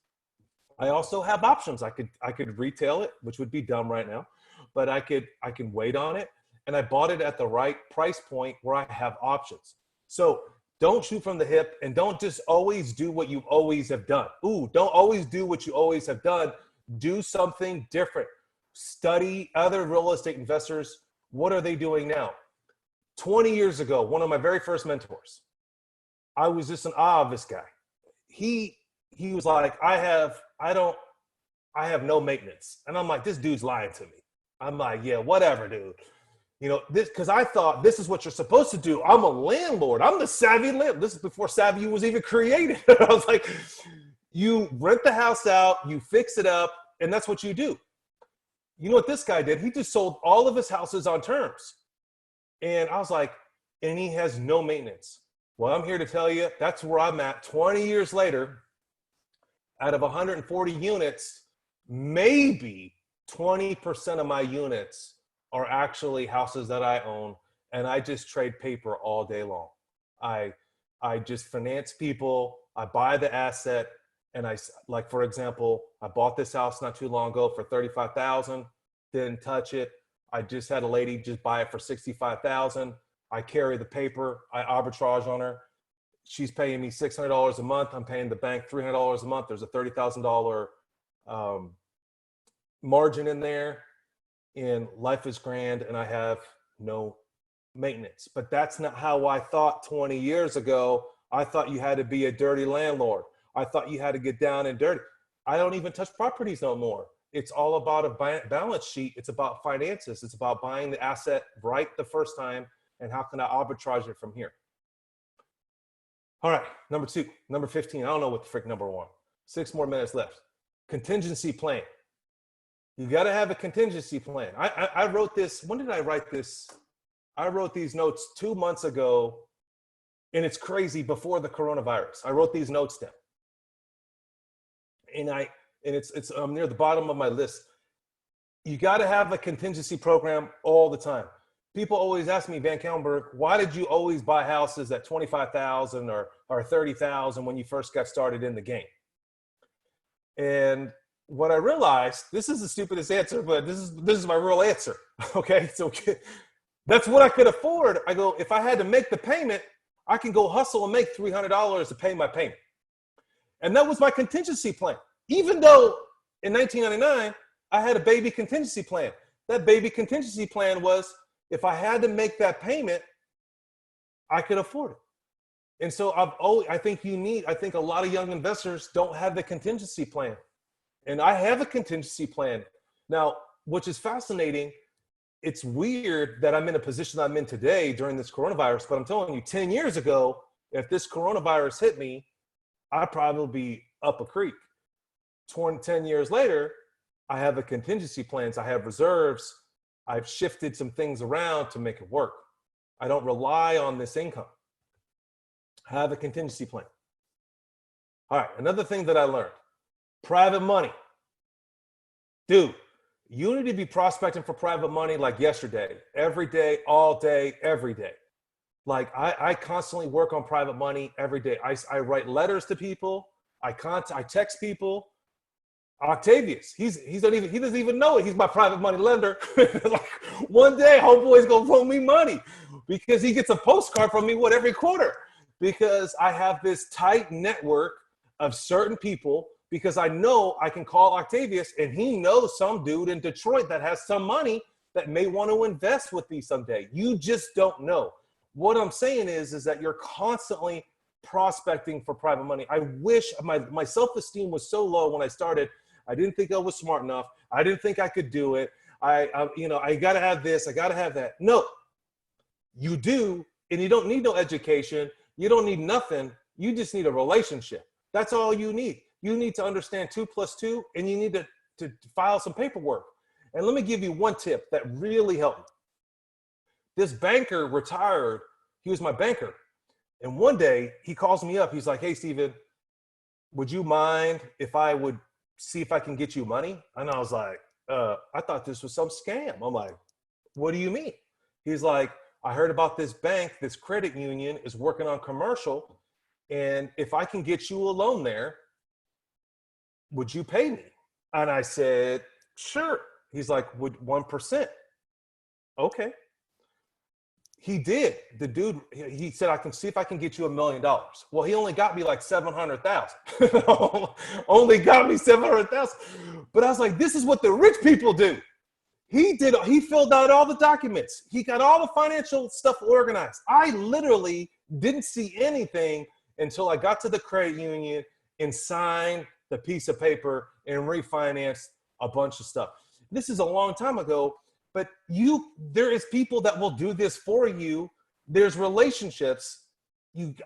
I also have options. I could retail it, which would be dumb right now, but I can wait on it. And I bought it at the right price point where I have options. So don't shoot from the hip, and don't just always do what you always have done. Don't always do what you always have done. Do something different. Study other real estate investors. What are they doing now? 20 years ago, one of my very first mentors, I was just in awe of this guy. He was like, I have no maintenance. And I'm like, this dude's lying to me. I'm like, yeah, whatever, dude. Because I thought this is what you're supposed to do. I'm a landlord. I'm the savvy landlord. This is before savvy was even created. I was like, you rent the house out, you fix it up, and that's what you do. You know what this guy did? He just sold all of his houses on terms. And I was like, and he has no maintenance. Well, I'm here to tell you, that's where I'm at 20 years later. Out of 140 units, maybe 20% of my units are actually houses that I own, and I just trade paper all day long. I just finance people. I buy the asset, and for example, I bought this house not too long ago for $35,000. Didn't touch it. I just had a lady just buy it for $65,000. I carry the paper. I arbitrage on her. She's paying me $600 a month. I'm paying the bank $300 a month. There's a $30,000 margin in there. And life is grand, and I have no maintenance. But that's not how I thought 20 years ago. I thought you had to be a dirty landlord. I thought you had to get down and dirty. I don't even touch properties no more. It's all about a balance sheet. It's about finances. It's about buying the asset right the first time, and how can I arbitrage it from here? All right, number 2, number 15. I don't know what the frick number 1. 6 more minutes left. Contingency plan. You got to have a contingency plan. I wrote this. When did I write this? I wrote these notes 2 months ago, and it's crazy, before the coronavirus. I wrote these notes down, and it's near the bottom of my list. You got to have a contingency program all the time. People always ask me, VanCauwenbergh, why did you always buy houses at $25,000 or $30,000 when you first got started in the game? And what I realized, this is the stupidest answer, but this is my real answer. Okay, so that's what I could afford. I go, if I had to make the payment, I can go hustle and make $300 to pay my payment. And that was my contingency plan. Even though in 1999, I had a baby contingency plan. That baby contingency plan was if I had to make that payment, I could afford it. And so I think a lot of young investors don't have the contingency plan. And I have a contingency plan. Now, which is fascinating, it's weird that I'm in a position I'm in today during this coronavirus, but I'm telling you, 10 years ago, if this coronavirus hit me, I'd probably be up a creek. 10 years later, I have a contingency plans. I have reserves. I've shifted some things around to make it work. I don't rely on this income. I have a contingency plan. All right, another thing that I learned, private money. Dude, you need to be prospecting for private money like yesterday, every day, all day, every day. Like I constantly work on private money every day. I write letters to people. I text people. Octavius, he doesn't even know it. He's my private money lender. Like one day, homeboy's gonna loan me money because he gets a postcard from me every quarter. Because I have this tight network of certain people. Because I know I can call Octavius and he knows some dude in Detroit that has some money that may want to invest with me someday. You just don't know. What I'm saying is that you're constantly prospecting for private money. I wish my self-esteem was so low when I started. I didn't think I was smart enough. I didn't think I could do it. I got to have this. I got to have that. No, you do. And you don't need no education. You don't need nothing. You just need a relationship. That's all you need. You need to understand 2 + 2, and you need to file some paperwork. And let me give you one tip that really helped me. This banker retired. He was my banker. And one day he calls me up. He's like, hey, Steven, would you mind if I would see if I can get you money? And I was like, I thought this was some scam. I'm like, what do you mean? He's like, I heard about this bank, this credit union is working on commercial. And if I can get you a loan there, would you pay me? And I said, sure. He's like, would 1%? Okay. He did. The dude, he said, I can see if I can get you $1 million. Well, he only got me like 700,000. Only got me 700,000. But I was like, this is what the rich people do. He filled out all the documents. He got all the financial stuff organized. I literally didn't see anything until I got to the credit union and signed the piece of paper and refinanced a bunch of stuff. This is a long time ago, but there is people that will do this for you. There's relationships. Is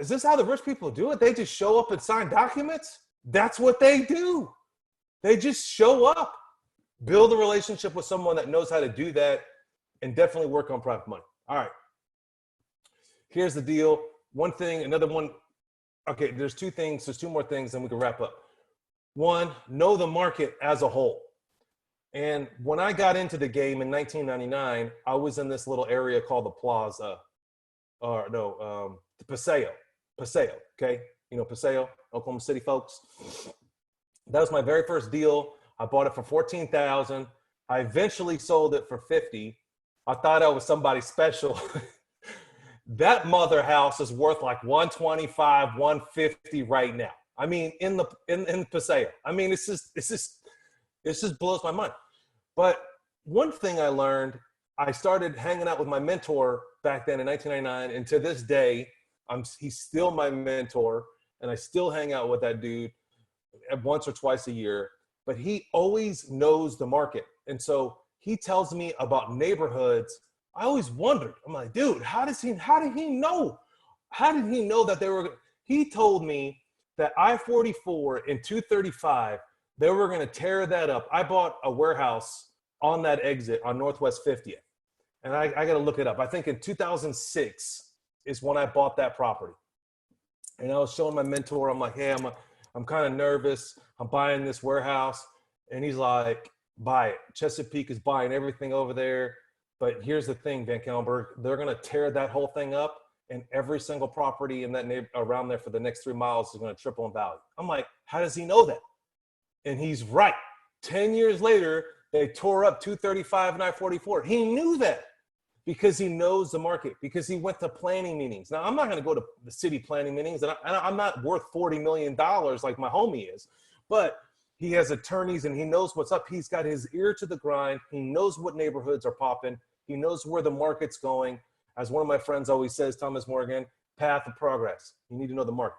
this how the rich people do it? They just show up and sign documents? That's what they do. They just show up, build a relationship with someone that knows how to do that, and definitely work on private money. All right. Here's the deal. One thing, another one. Okay, there's 2 things. There's 2 more things, and we can wrap up. One, know the market as a whole. And when I got into the game in 1999, I was in this little area called the Plaza, the Paseo, okay? You know Paseo, Oklahoma City folks? That was my very first deal. I bought it for $14,000. I eventually sold it for $50,000. I thought I was somebody special. That mother house is worth like $125,000, $150,000 right now. I mean, in Paseo. I mean, it just blows my mind. But one thing I learned, I started hanging out with my mentor back then in 1999, and to this day, he's still my mentor, and I still hang out with that dude once or twice a year. But he always knows the market, and so he tells me about neighborhoods. I always wondered. I'm like, dude, how did he know? How did he know that they were? He told me that I-44 and 235, they were going to tear that up. I bought a warehouse on that exit on Northwest 50th. And I got to look it up. I think in 2006 is when I bought that property. And I was showing my mentor, I'm like, hey, I'm kind of nervous. I'm buying this warehouse. And he's like, buy it. Chesapeake is buying everything over there. But here's the thing, VanCauwenbergh, they're going to tear that whole thing up, and every single property in that around there for the next 3 miles is going to triple in value. I'm like, how does he know that? And he's right. 10 years later, they tore up 235 and I-44. He knew that. because he knows the market, because he went to planning meetings. Now, I'm not going to go to the city planning meetings, and I'm not worth $40 million like my homie is, but he has attorneys and he knows what's up. He's got his ear to the grind. He knows what neighborhoods are popping. He knows where the market's going. As one of my friends always says, Thomas Morgan, path of progress. You need to know the market.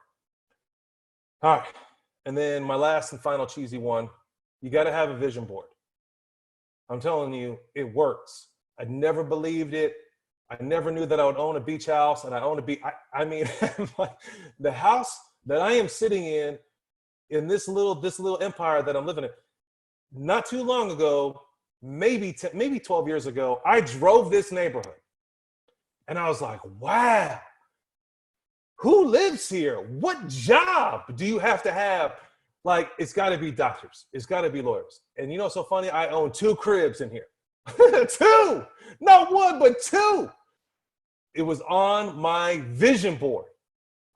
All right. And then my last and final cheesy one, you got to have a vision board. I'm telling you, it works. I never believed it. I never knew that I would own a beach house, and I own a beach. I mean, the house that I am sitting in this little empire that I'm living in, not too long ago, maybe 12 years ago, I drove this neighborhood, and I was like, wow, who lives here? What job do you have to have? Like, it's got to be doctors. It's got to be lawyers. And you know what's so funny? I own 2 cribs in here. 2, not 1, but 2. It was on my vision board.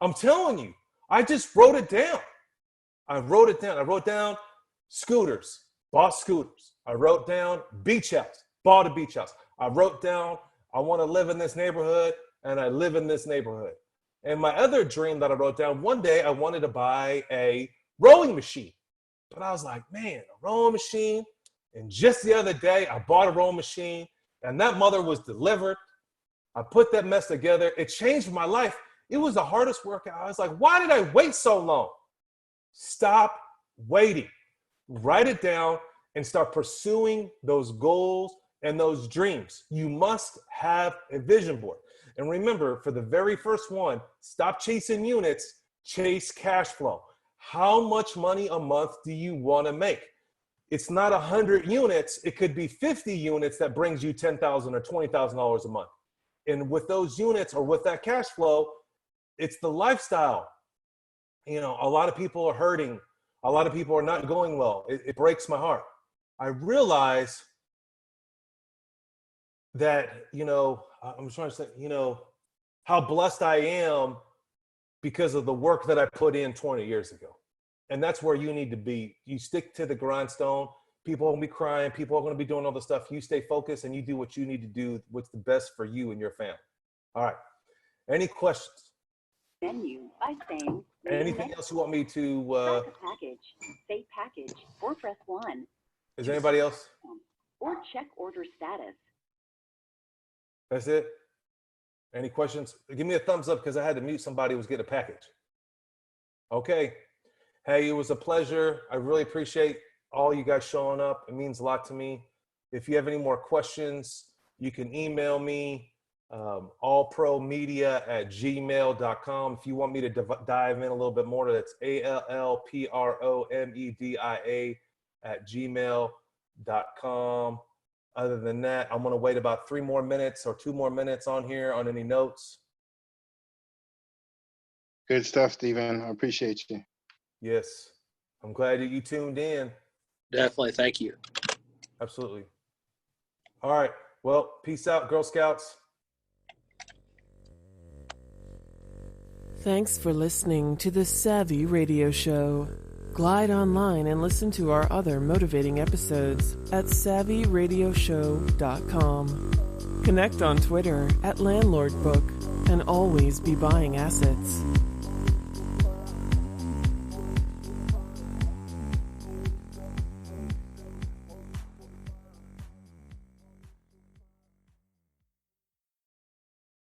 I'm telling you, I just wrote it down. I wrote down scooters, bought scooters. I wrote down beach house, bought a beach house. I wrote down, I want to live in this neighborhood, and I live in this neighborhood. And my other dream that I wrote down, one day I wanted to buy a rowing machine. But I was like, man, a rowing machine. And just the other day, I bought a rowing machine, and that mother was delivered. I put that mess together. It changed my life. It was the hardest workout. I was like, why did I wait so long? Stop waiting. Write it down and start pursuing those goals and those dreams. You must have a vision board. And remember, for the very first one, stop chasing units, chase cash flow. How much money a month do you want to make? It's not 100 units. It could be 50 units that brings you $10,000 or $20,000 a month. And with those units or with that cash flow, it's the lifestyle. You know, a lot of people are hurting. A lot of people are not going well. It breaks my heart. I realize that, you know, I'm trying to say, you know, how blessed I am because of the work that I put in 20 years ago. And that's where you need to be. You stick to the grindstone. People are going to be crying. People are going to be doing all the stuff. You stay focused and you do what you need to do, what's the best for you and your family. All right. Any questions? Menu by saying anything else you want me to press a package, say package, or press 1. Is there anybody else? Or check order status. That's it? Any questions? Give me a thumbs up because I had to mute somebody who was getting a package. Okay. Hey, it was a pleasure. I really appreciate all you guys showing up. It means a lot to me. If you have any more questions, you can email me, allpromedia@gmail.com. If you want me to dive in a little bit more, that's allpromedia@gmail.com. Other than that, I'm going to wait about 3 more minutes or 2 more minutes on here on any notes. Good stuff, Stephen. I appreciate you. Yes. I'm glad that you tuned in. Definitely. Thank you. Absolutely. All right. Well, peace out, Girl Scouts. Thanks for listening to the Savvy Radio Show. Glide online and listen to our other motivating episodes at savvyradioshow.com. Connect on Twitter @LandlordBook and always be buying assets.